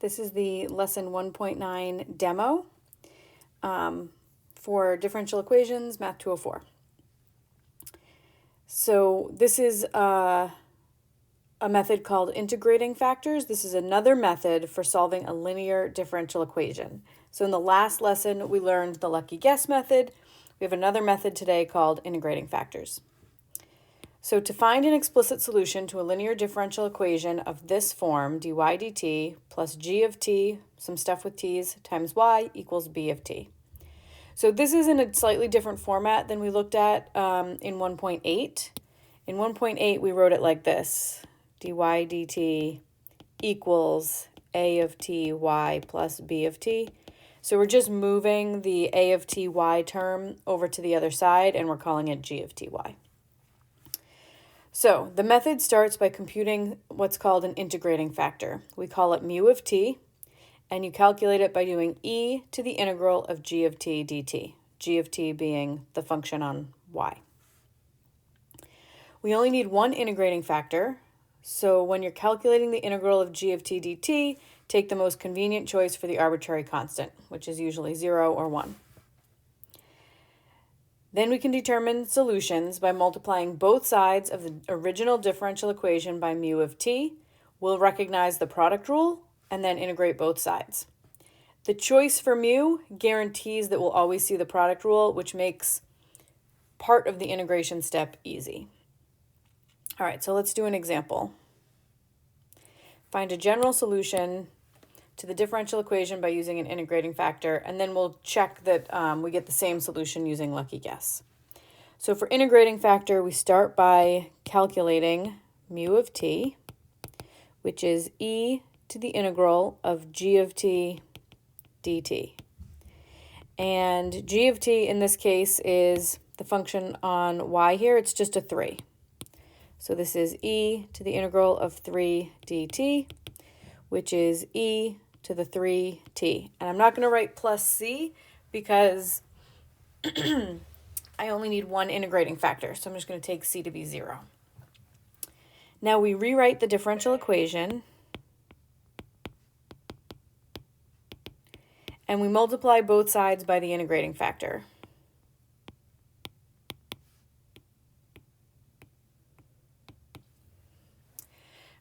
This is the lesson 1.9 demo for differential equations, Math 204. So this is a method called integrating factors. This is another method for solving a linear differential equation. So in the last lesson, we learned the lucky guess method. We have another method today called integrating factors. So to find an explicit solution to a linear differential equation of this form, dy dt plus g of t, some stuff with t's, times y equals b of t. So this is in a slightly different format than we looked at in 1.8. In 1.8, we wrote it like this: dy dt equals a of t y plus b of t. So we're just moving the a of t y term over to the other side, and we're calling it g of t y. So the method starts by computing what's called an integrating factor. We call it mu of t, and you calculate it by doing e to the integral of g of t dt, g of t being the function on y. We only need one integrating factor, so when you're calculating the integral of g of t dt, take the most convenient choice for the arbitrary constant, which is usually 0 or 1. Then we can determine solutions by multiplying both sides of the original differential equation by mu of t. We'll recognize the product rule and then integrate both sides. The choice for mu guarantees that we'll always see the product rule, which makes part of the integration step easy. All right, so let's do an example. Find a general solution to the differential equation by using an integrating factor, and then we'll check that we get the same solution using lucky guess. So for integrating factor, we start by calculating mu of t, which is e to the integral of g of t dt. And g of t in this case is the function on y here. It's just a 3. So this is e to the integral of 3 dt, which is e to the 3t. And I'm not going to write plus c because I only need one integrating factor. So I'm just going to take c to be 0. Now we rewrite the differential equation and we multiply both sides by the integrating factor.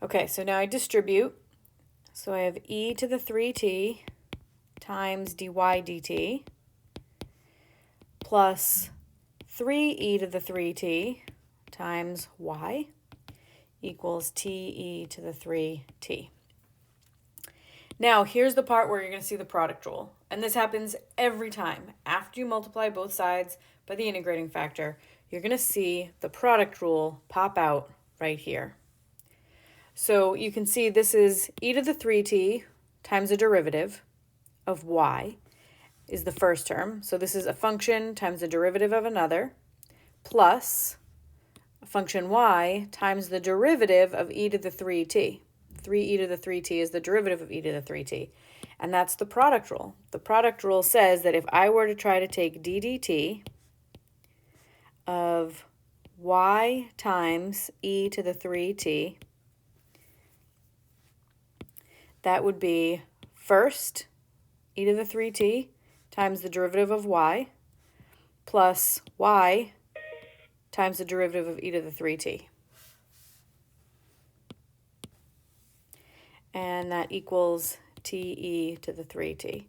Okay, so now I distribute. So I have e to the 3t times dy dt plus 3e to the 3t times y equals te to the 3t. Now, here's the part where you're going to see the product rule. And this happens every time. After you multiply both sides by the integrating factor, you're going to see the product rule pop out right here. So you can see this is e to the 3t times a derivative of y is the first term. So this is a function times the derivative of another plus a function y times the derivative of e to the 3t. 3e to the 3t is the derivative of e to the 3t. And that's the product rule. The product rule says that if I were to try to take d dt of y times e to the 3t, that would be first e to the 3t times the derivative of y plus y times the derivative of e to the 3t. And that equals te to the 3t.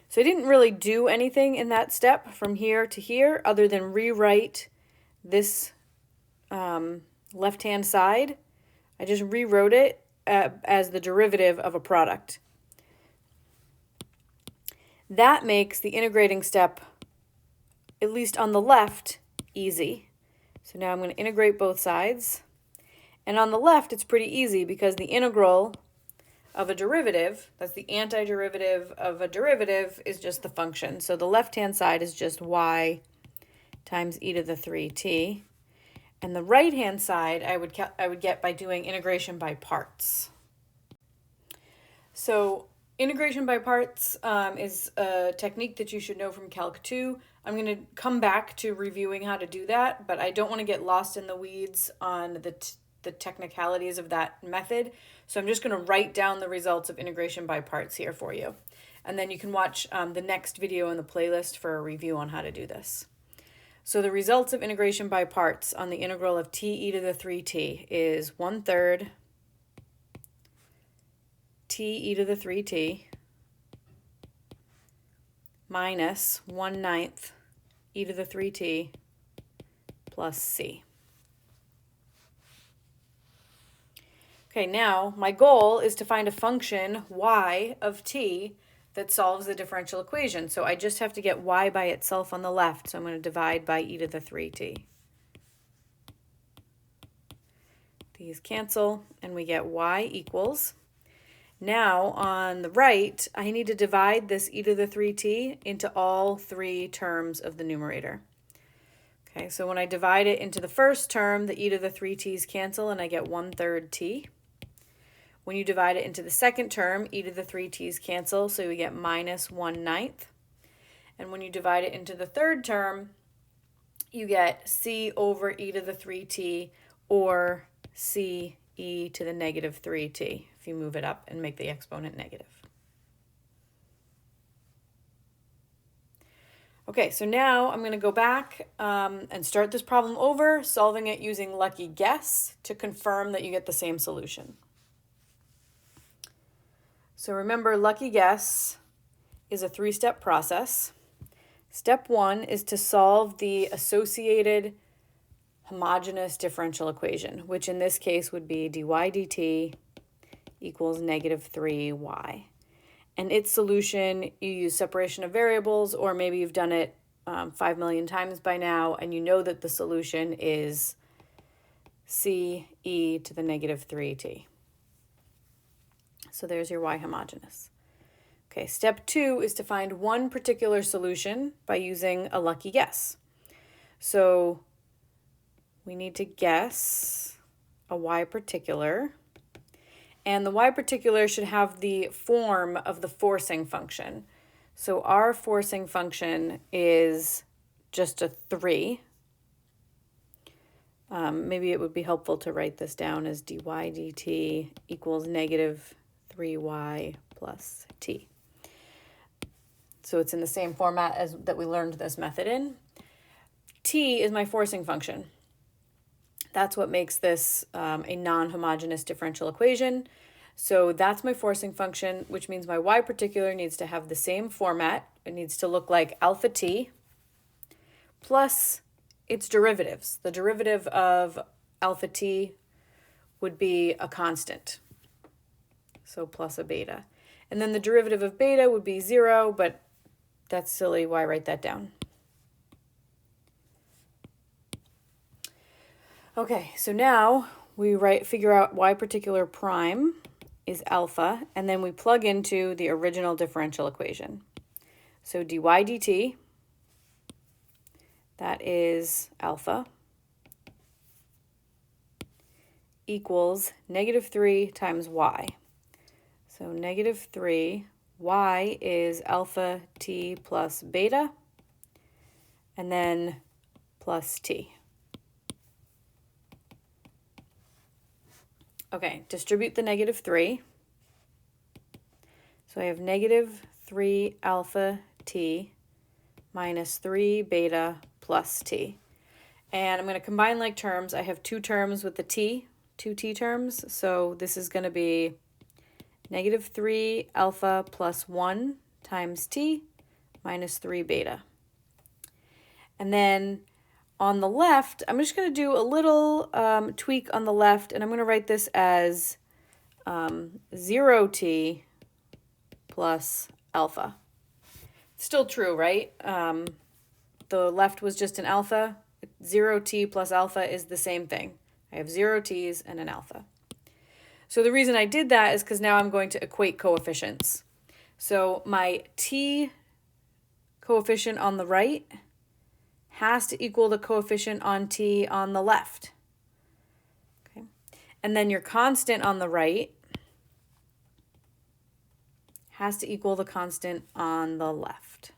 So I didn't really do anything in that step from here to here other than rewrite this left-hand side. I just rewrote it as the derivative of a product. That makes the integrating step, at least on the left, easy. So now I'm going to integrate both sides. And on the left, it's pretty easy because the integral of a derivative, that's the antiderivative of a derivative, is just the function. So the left-hand side is just y times e to the 3t. And the right-hand side I would get by doing integration by parts. So integration by parts is a technique that you should know from Calc 2. I'm going to come back to reviewing how to do that, but I don't want to get lost in the weeds on the technicalities of that method. So I'm just going to write down the results of integration by parts here for you. And then you can watch the next video in the playlist for a review on how to do this. So the results of integration by parts on the integral of t e to the 3t is 1/3 t e to the 3t minus 1/9 e to the 3t plus c. Okay, now my goal is to find a function y of t that solves the differential equation. So I just have to get y by itself on the left. So I'm going to divide by e to the 3t. These cancel, and we get y equals. Now on the right, I need to divide this e to the 3t into all three terms of the numerator. Okay, so when I divide it into the first term, the e to the 3t's cancel, and I get 1/3 t. When you divide it into the second term, e to the 3t's cancel, so we get minus 1/9. And when you divide it into the third term, you get c over e to the 3t, or c e to the negative 3t, if you move it up and make the exponent negative. Okay, so now I'm going to go back and start this problem over, solving it using lucky guess to confirm that you get the same solution. So remember, lucky guess is a three-step process. Step one is to solve the associated homogeneous differential equation, which in this case would be dy dt equals negative 3y. And its solution, you use separation of variables, or maybe you've done it 5 million times by now, and you know that the solution is c e to the negative 3t. So there's your y homogeneous. Okay, step two is to find one particular solution by using a lucky guess. So we need to guess a y particular, and the y particular should have the form of the forcing function. So our forcing function is just a 3. Maybe it would be helpful to write this down as dy dt equals negative 3y plus t. So it's in the same format as that we learned this method in. T is my forcing function. That's what makes this a non-homogeneous differential equation. So that's my forcing function, which means my y particular needs to have the same format. It needs to look like alpha t plus its derivatives. The derivative of alpha t would be a constant, so plus a beta. And then the derivative of beta would be 0, but that's silly. Why write that down? Okay, so now we figure out y particular prime is alpha, and then we plug into the original differential equation. So dy dt, that is alpha, equals negative 3 times y. So negative 3, y is alpha t plus beta, and then plus t. Okay, distribute the negative 3. So I have negative 3 alpha t minus 3 beta plus t. And I'm going to combine like terms. I have two terms with the t, two t terms. So this is going to be negative 3 alpha plus 1 times t minus 3 beta. And then on the left, I'm just going to do a little tweak on the left, and I'm going to write this as 0t plus alpha. Still true, right? The left was just an alpha. 0t plus alpha is the same thing. I have 0 t's and an alpha. So the reason I did that is because now I'm going to equate coefficients. So my t coefficient on the right has to equal the coefficient on t on the left. Okay. And then your constant on the right has to equal the constant on the left.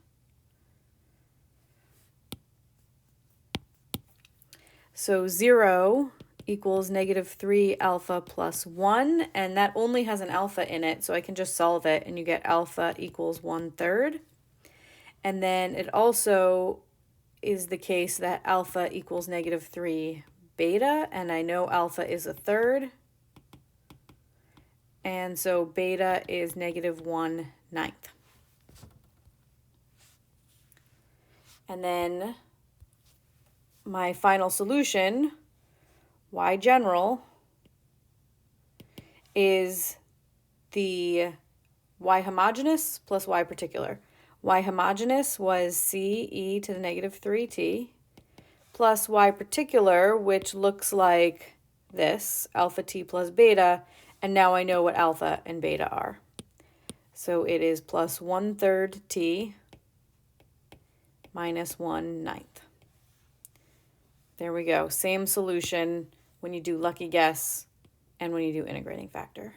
So 0 equals negative 3 alpha plus 1, and that only has an alpha in it, so I can just solve it, and you get alpha equals 1/3. And then it also is the case that alpha equals negative 3 beta, and I know alpha is 1/3, and so beta is negative 1/9. And then my final solution, y general, is the y homogeneous plus y particular. Y homogeneous was c e to the negative 3t plus y particular, which looks like this, alpha t plus beta, and now I know what alpha and beta are. So it is plus 1/3 t minus 1/9. There we go. Same solution when you do lucky guess and when you do integrating factor.